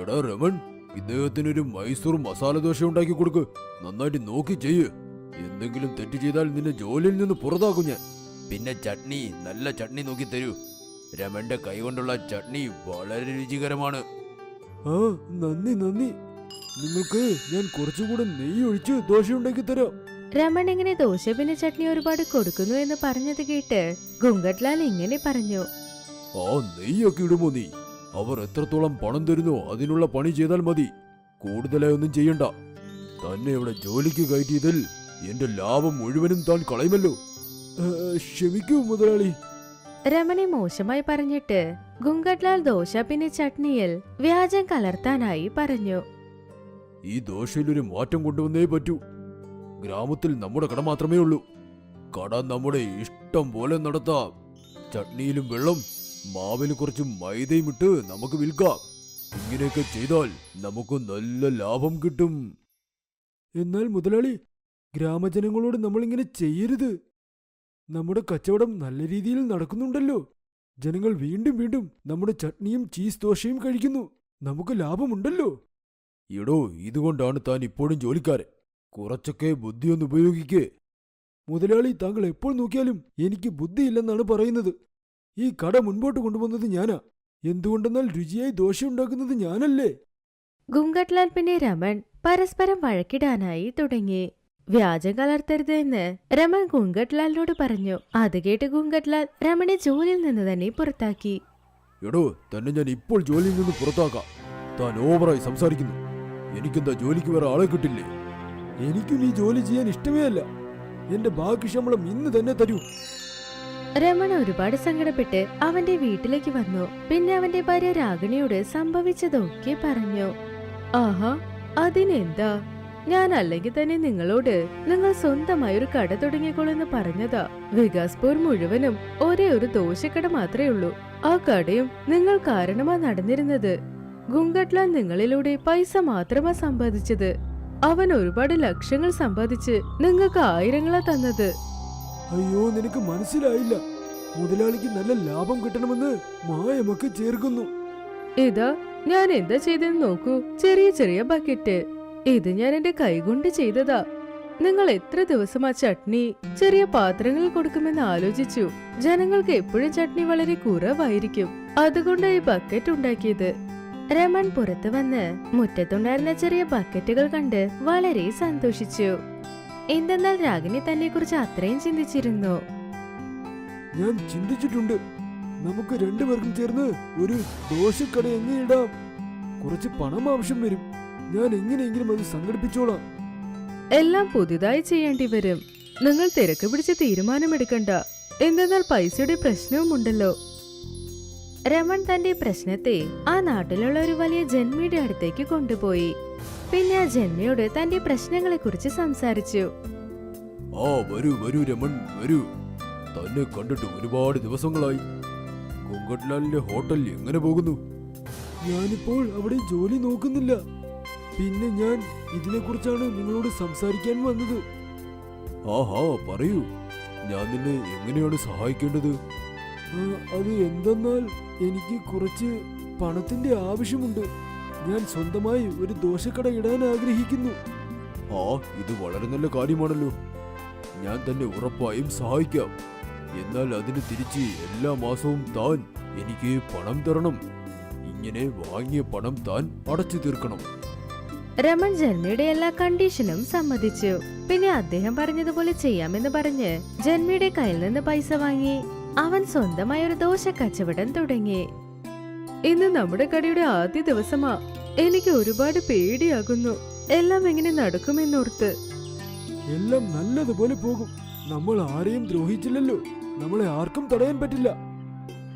എടാ രമൺ, ഇദ്ദേഹത്തിനൊരു മൈസൂർ മസാല ദോശ ഉണ്ടാക്കി കൊടുക്ക്. നന്നായിട്ട് നോക്കി ചെയ്യ്. എന്തെങ്കിലും തെറ്റ് ചെയ്താൽ നിന്നെ ജോലിയിൽ നിന്ന് പുറത്താക്കും ഞാൻ. പിന്നെ ചട്നി, നല്ല ചട്നി നോക്കി തരൂ. രമന്റെ കൈകൊണ്ടുള്ള ചട്നി വളരെ രുചികരമാണ്. ആ, നന്ദി നന്ദി. നിങ്ങൾക്ക് ഞാൻ കുറച്ചുകൂടെ നെയ്യ് ഒഴിച്ച് ദോശ ഉണ്ടാക്കി തരാം. രമൺ ഇങ്ങനെ ദോശ പിന്നെ ചട്നി ഒരുപാട് കൊടുക്കുന്നു എന്ന് പറഞ്ഞത് കേട്ട് ഗുങ്കട്ലാൽ ഇങ്ങനെ പറഞ്ഞു. ആ നെയ്യൊക്കെ ഇടുമോ നീ? അവർ എത്രത്തോളം പണം തരുന്നോ അതിനുള്ള പണി ചെയ്താൽ മതി. കൂടുതലായി ഒന്നും ചെയ്യണ്ട. തന്നെ ഇവിടെ ജോലിക്ക് കയറ്റിയതിൽ എന്റെ ലാഭം മുഴുവനും താൻ കളയുമല്ലോ. ക്ഷമിക്കൂ മുതലാളി. രമണി മോശമായി പറഞ്ഞിട്ട് ഗുങ്കട്ലാൽ ദോശ പിന്നെ ചട്നിയിൽ വ്യാജം കലർത്താനായി പറഞ്ഞു. ഈ ദോശയിൽ ഒരു മാറ്റം കൊണ്ടുവന്നേ പറ്റൂ. ഗ്രാമത്തിൽ നമ്മുടെ കട മാത്രമേ ഉള്ളൂ. കട നമ്മുടെ ഇഷ്ടം പോലെ നടത്താം. ചട്നിയിലും വെള്ളം മാവിൽ കുറച്ച് മൈദയും ഇട്ട് നമുക്ക് വിൽക്കാം. ഇങ്ങനെയൊക്കെ ചെയ്താൽ നമുക്ക് നല്ല ലാഭം കിട്ടും. എന്നാൽ മുതലാളി, ഗ്രാമജനങ്ങളോട് നമ്മളിങ്ങനെ ചെയ്യരുത്. നമ്മുടെ കച്ചവടം നല്ല രീതിയിൽ നടക്കുന്നുണ്ടല്ലോ. ജനങ്ങൾ വീണ്ടും വീണ്ടും നമ്മുടെ ചട്നിയും ചീസ് ദോശയും കഴിക്കുന്നു. നമുക്ക് ലാഭമുണ്ടല്ലോ. എടോ, ഇതുകൊണ്ടാണ് താൻ ഇപ്പോഴും ജോലിക്കാരൻ. കുറച്ചൊക്കെ ബുദ്ധിയൊന്ന് ഉപയോഗിക്കേ. മുതലാളി, താങ്കൾ എപ്പോൾ നോക്കിയാലും എനിക്ക് ബുദ്ധിയില്ലെന്നാണ് പറയുന്നത്. ഈ കട മുൻപോട്ട് കൊണ്ടുപോകുന്നത് ഞാനാ. എന്തുകൊണ്ടെന്നാൽ രുചിയായി ദോശ ഉണ്ടാക്കുന്നത് ഞാനല്ലേ. ഗുങ്കട്ട്ലാൽ പിന്നെ രമൺ പരസ്പരം വഴക്കിടാനായി തുടങ്ങി. വ്യാജം കലർത്തരുത് എന്ന് രമൺ ഗുങ്കട്ട്ലാലിനോട് പറഞ്ഞു. അത് കേട്ട് ഗുങ്കട്ട്ലാൽ രമണെ ജോലിയിൽ നിന്ന് തന്നെ പുറത്താക്കി. എടോ, തന്നെ ഞാൻ ഇപ്പോൾ ജോലിയിൽ നിന്ന് പുറത്താക്കാം. താൻ ഓവറായി സംസാരിക്കുന്നു. എനിക്കെന്താ ജോലിക്ക് വേറെ ആളെ കിട്ടില്ലേ? എനിക്കും ഈ ജോലി ചെയ്യാൻ ഇഷ്ടമേ അല്ല. എന്റെ ബാക്കി ശമ്പളം ഇന്ന് തന്നെ തരൂ. രമൺ ഒരുപാട് സങ്കടപ്പെട്ട് അവന്റെ വീട്ടിലേക്ക് വന്നു. പിന്നെ അവന്റെ ഭാര്യ രാഗിണിയോട് സംഭവിച്ചതൊക്കെ പറഞ്ഞു. ആഹാ, അതിനെന്താ, ഞാൻ അല്ലെങ്കിൽ തന്നെ നിങ്ങളോട് നിങ്ങൾ സ്വന്തമായി ഒരു കട തുടങ്ങിക്കോളെന്ന് പറഞ്ഞതാ. വികാസ്പൂർ മുഴുവനും ഒരേ ഒരു ദോശക്കട മാത്രമേ ഉള്ളൂ. ആ കടയും നിങ്ങൾ കാരണമാ നടന്നിരുന്നത്. ഗുങ്കട്ട്ലാൽ നിങ്ങളിലൂടെ പൈസ മാത്രമാ സമ്പാദിച്ചത്. അവൻ ഒരുപാട് ലക്ഷങ്ങൾ സമ്പാദിച്ച് നിങ്ങൾക്ക് ആയിരങ്ങളാ തന്നത്. അയ്യോ, നിനക്ക് മനസ്സിലായില്ല. മുതലാളിക്ക് നല്ല ലാഭം കിട്ടണമെന്ന് മായമൊക്കെ ചേർക്കുന്നു. ഇതാ ഞാൻ എന്താ ചെയ്തെന്ന് നോക്കൂ. ചെറിയ ചെറിയ ബക്കറ്റ്. ഇത് ഞാൻ എന്റെ കൈകൊണ്ട് ചെയ്തതാ. നിങ്ങൾ എത്ര ദിവസം ആ ചട്നി ചെറിയ പാത്രങ്ങളിൽ കൊടുക്കുമെന്ന് ആലോചിച്ചു. ജനങ്ങൾക്ക് എപ്പോഴും ചട്നി വളരെ കുറവായിരിക്കും. അതുകൊണ്ടാണ് ഈ ബക്കറ്റ് ഉണ്ടാക്കിയത്. രമൺ പുറത്തു വന്ന് മുറ്റത്തുണ്ടായിരുന്ന ചെറിയ ബക്കറ്റുകൾ കണ്ട് വളരെ സന്തോഷിച്ചു. എന്തെന്നാൽ രാഗിണി തന്നെ കുറിച്ച് അത്രയും ചിന്തിച്ചിരുന്നു. ഞാൻ ചിന്തിച്ചിട്ടുണ്ട്. നമുക്ക് രണ്ടുപേർക്കും ചേർന്ന് ഒരു ദോശക്കട എങ്ങനെ ഇടാം? കുറച്ച് പണം ആവശ്യം വരും. ഞാൻ എങ്ങനെയെങ്കിലും അത് സംഘടിപ്പിച്ചോളാം. എല്ലാം പുതുതായി ചെയ്യേണ്ടി വരും. നിങ്ങൾ തിരക്ക് പിടിച്ച് തീരുമാനമെടുക്കണ്ട. എന്തെന്നാൽ പൈസയുടെ പ്രശ്നവുമുണ്ടല്ലോ. രമൺ തന്റെ പ്രശ്നത്തെ ആ നാട്ടിലുള്ള ഒരു വലിയ ജന്മിയുടെ അടുത്തേക്ക് കൊണ്ടുപോയി. പിന്നെ ആ ജന്മിയോട് തന്റെ പ്രശ്നങ്ങളെ കുറിച്ച് സംസാരിച്ചു. ആ, വരൂ വരൂ രമൺ, വരൂ. തന്നെ കണ്ടിട്ട് ഒരുപാട് ദിവസങ്ങളായി. ഗുങ്കട്ട്ലാലിന്റെ ഹോട്ടൽ എങ്ങനെ പോകുന്നു? ഞാനിപ്പോൾ അവിടെ ജോലി നോക്കുന്നില്ല. പിന്നെ ഞാൻ ഇതിനെക്കുറിച്ചാണ് നിങ്ങളോട് സംസാരിക്കാൻ വന്നത്. ആഹാ, പറയൂ. ഞാൻ നിന്നെ എങ്ങനെയാണ് സഹായിക്കേണ്ടത്? അത് എന്തെന്നാൽ എനിക്ക് കുറച്ച് പണത്തിന്റെ ആവശ്യമുണ്ട്. ഞാൻ സ്വന്തമായി ഒരു ദോശക്കട ഇടാൻ ആഗ്രഹിക്കുന്നു. ആ, ഇത് വളരെ നല്ല കാര്യമാണല്ലോ. ഞാൻ തന്നെ ഉറപ്പായും സഹായിക്കാം. എന്നാൽ അതിന് തിരിച്ച് എല്ലാ മാസവും താൻ എനിക്ക് പണം തരണം. ഇങ്ങനെ വാങ്ങിയ പണം താൻ അടച്ചു തീർക്കണം. രമൺ ജന്മിയുടെ എല്ലാ കണ്ടീഷനും സമ്മതിച്ചു. പിന്നെ അദ്ദേഹം പറഞ്ഞതുപോലെ ചെയ്യാമെന്ന് പറഞ്ഞ് ജന്മിയുടെ കയ്യിൽ നിന്ന് പൈസ വാങ്ങി അവൻ സ്വന്തമായ ഒരു ദോശ കച്ചവടം തുടങ്ങി. ഇന്ന് നമ്മുടെ കടയുടെ ആദ്യ ദിവസമാ. എനിക്ക് ഒരുപാട് പേടിയാകുന്നു. എല്ലാം എങ്ങനെ നടക്കുമെന്നോർത്ത്. എല്ലാം നല്ലതുപോലെ പോകും. നമ്മൾ ആരെയും ദ്രോഹിച്ചില്ലല്ലോ. നമ്മളെ ആർക്കും തടയാൻ പറ്റില്ല.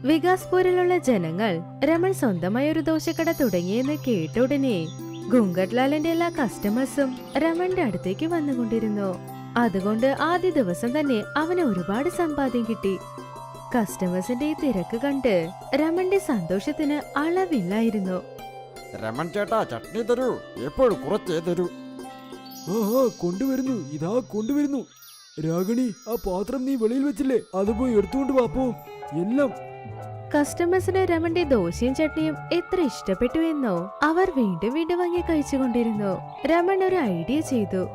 വികാസ്പൂരിലുള്ള ജനങ്ങൾ രമൺ സ്വന്തമായ ഒരു ദോശക്കട തുടങ്ങിയെന്ന് കേട്ട ഉടനെ ഗുങ്കട്ട്ലാലിന്റെ എല്ലാ കസ്റ്റമേഴ്സും രമണിന്റെ അടുത്തേക്ക് വന്നുകൊണ്ടിരുന്നു. അതുകൊണ്ട് ആദ്യ ദിവസം തന്നെ അവന് ഒരുപാട് സമ്പാദ്യം കിട്ടി. കസ്റ്റമേഴ്സിന്റെ ഈ തിരക്ക് കണ്ട് രമണിന്റെ സന്തോഷത്തിന് അളവില്ലായിരുന്നു. രമൺ ചേട്ടാ, ചട്നി തരൂ. എപ്പോഴും കുറച്ചേ തരൂ. ആഹാ, കൊണ്ടുവരുന്നു. ഇതാ കൊണ്ടുവരുന്നു. രാഗിണി, ആ പാത്രം നീ വെളിയിൽ വെച്ചില്ലേ? അത് പോയി എടുത്തുകൊണ്ട് വാപ്പോ. എല്ലാം കസ്റ്റമേഴ്സിന് രമണിന്റെ ദോശയും ചട്നിയും എത്ര ഇഷ്ടപ്പെട്ടു എന്നോ അവർ വീണ്ടും വീണ്ടും വാങ്ങി കഴിച്ചുകൊണ്ടിരുന്നു. രമൺ ഒരു ഐഡിയ ചെയ്തു.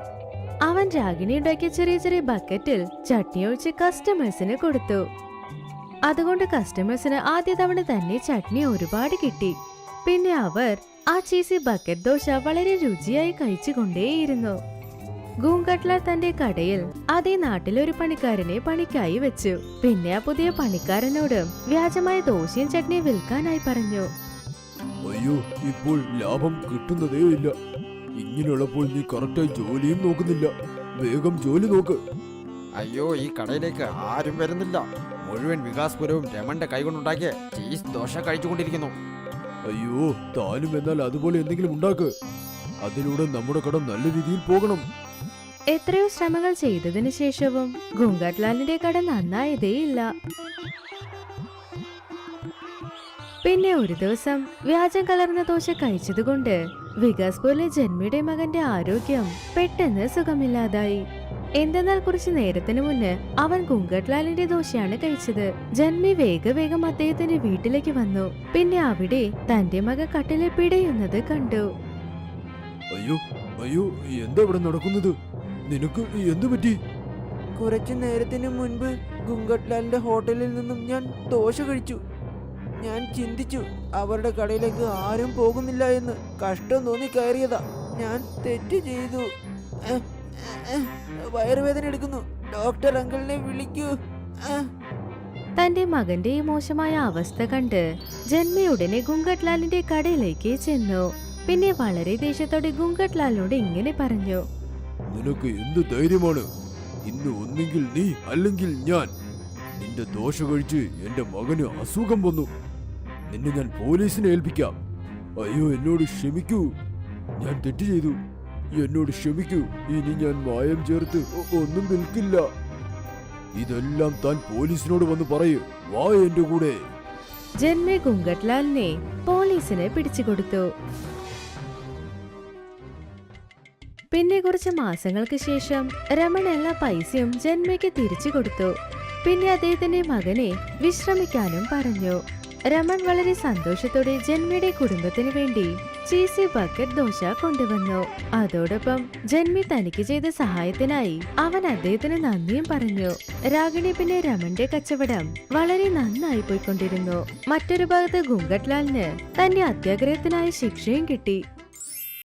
അവൻ രാഗിണി ഉണ്ടാക്കിയ ചെറിയ ചെറിയ ബക്കറ്റിൽ ചട്നി ഒഴിച്ച് കസ്റ്റമേഴ്സിന് കൊടുത്തു. അതുകൊണ്ട് കസ്റ്റമേഴ്സിന് ആദ്യ തവണ തന്നെ ചട്നി ഒരുപാട് കിട്ടി. പിന്നെ അവർ ആ ചീസി ബക്കറ്റ് ദോശ വളരെ രുചിയായി കഴിച്ചുകൊണ്ടേയിരുന്നു. ഗുങ്കട്ട്ലാൽ തന്റെ കടയിൽ അതേ നാട്ടിലൊരു പണിക്കാരനെ പണിക്കായി വെച്ചു. പിന്നെ ആ പുതിയ പണിക്കാരനോട് വ്യാജമായ ദോശയും ചട്നിയും വിൽക്കാനായി പറഞ്ഞു. അയ്യോ, ഇപ്പോൾ ലാഭം കിട്ടുന്നതേ ഇല്ല. ഇങ്ങനെയുള്ളപ്പോൾ നീ കറക്റ്റായി ജോലിയും നോക്കുന്നില്ല. വേഗം ജോലി നോക്ക്. അയ്യോ, ഈ കടയിലേക്ക് ആരും വരുന്നില്ല. മുഴുവൻ വികാസ്പുരവും രമണിന്റെ കൈകൊണ്ടുണ്ടാക്കിയ ചീസ് ദോശ കഴിച്ചുകൊണ്ടിരിക്കുന്നു. അയ്യോ, താനും എന്നാൽ അതുപോലെ എന്തെങ്കിലും ഉണ്ടാക്ക്. അതിലൂടെ നമ്മുടെ കട നല്ല രീതിയിൽ പോകണം. എത്രയോ ശ്രമങ്ങൾ ചെയ്തതിനു ശേഷവും ഗുങ്കട്ട്ലാലിന്റെ കട നന്നായതേയില്ല. പിന്നെ ഒരു ദിവസം വ്യാജം കലർന്ന ദോശ കഴിച്ചതുകൊണ്ട് വികാസ്പൂരിലെ ജന്മിയുടെ മകന്റെ ആരോഗ്യം പെട്ടെന്ന് സുഖമില്ലാതായി. എന്തെന്നാൽ കുറച്ചു നേരത്തിന് മുന്നേ അവൻ ഗുങ്കട്ട്ലാലിന്റെ ദോശയാണ് കഴിച്ചത്. ജന്മി വേഗം അദ്ദേഹത്തിന്റെ വീട്ടിലേക്ക് വന്നു. പിന്നെ അവിടെ തന്റെ മകൻ കട്ടിലിൽ പിടയുന്നത് കണ്ടു. അയ്യോ അയ്യോ, എന്താ ഇവിടെ നടക്കുന്നത്? നിനക്ക് എന്തു പറ്റി? കുറച്ചു നേരത്തിന് മുൻപ് ഗുങ്കട്ട്ലാലിന്റെ ഹോട്ടലിൽ നിന്നും ഞാൻ ദോശ കഴിച്ചു. ഞാൻ ചിന്തിച്ചു അവരുടെ കടയിലേക്ക് ആരും പോകുന്നില്ല എന്ന്. കഷ്ടം തോന്നി കയറിയതാ. ഞാൻ തെറ്റ് ചെയ്തു. വയറുവേദന എടുക്കുന്നു. ഡോക്ടർ അങ്കിളിനെ വിളിക്കൂ. തന്റെ മകന്റെ ഈ മോശമായ അവസ്ഥ കണ്ട് ജന്മി ഉടനെ ഗുങ്കട്ട്ലാലിന്റെ കടയിലേക്ക് ചെന്നു. പിന്നെ വളരെ ദേഷ്യത്തോടെ ഗുങ്കട്ട്ലാലിനോട് ഇങ്ങനെ പറഞ്ഞു. നിനക്ക് എന്ത് ധൈര്യമാണ്? ഇന്ന് ഒന്നെങ്കിൽ നീ അല്ലെങ്കിൽ ഞാൻ. നിന്റെ ദോശ കഴിച്ച് എന്റെ മകന് അസുഖം വന്നു. നിന്നെ ഞാൻ പോലീസിനെ ഏൽപ്പിക്കാം. അയ്യോ, എന്നോട് ക്ഷമിക്കൂ. ഞാൻ തെറ്റ് ചെയ്തു. എന്നോട് ക്ഷമിക്കൂ. ഇനി ഞാൻ മായം ചേർത്ത് ഒന്നും വിൽക്കില്ല. ഇതെല്ലാം താൻ പോലീസിനോട് വന്ന് പറയൂ. വാ എന്റെ കൂടെ. ജന്മി ഗുങ്കട്ട്ലാലിനെ പോലീസിന് പിടിച്ചുകൊടുത്തു. പിന്നെ കുറച്ച് മാസങ്ങൾക്ക് ശേഷം രമൺ എല്ലാ പൈസയും ജന്മയ്ക്ക് തിരിച്ചു കൊടുത്തു. പിന്നെ അദ്ദേഹത്തിന്റെ മകനെ വിശ്രമിക്കാനും പറഞ്ഞു. രമൺ വളരെ സന്തോഷത്തോടെ ജന്മിയുടെ കുടുംബത്തിന് വേണ്ടി ചീസി ബക്കറ്റ് ദോശ കൊണ്ടുവന്നു. അതോടൊപ്പം ജന്മി തനിക്ക് ചെയ്ത സഹായത്തിനായി അവൻ അദ്ദേഹത്തിന് നന്ദിയും പറഞ്ഞു. രാഗിണി പിന്നെ രമന്റെ കച്ചവടം വളരെ നന്നായി പോയിക്കൊണ്ടിരുന്നു. മറ്റൊരു ഭാഗത്ത് ഗുങ്കട്ട്ലാലിന് തന്റെ അത്യാഗ്രഹത്തിനായ ശിക്ഷയും കിട്ടി.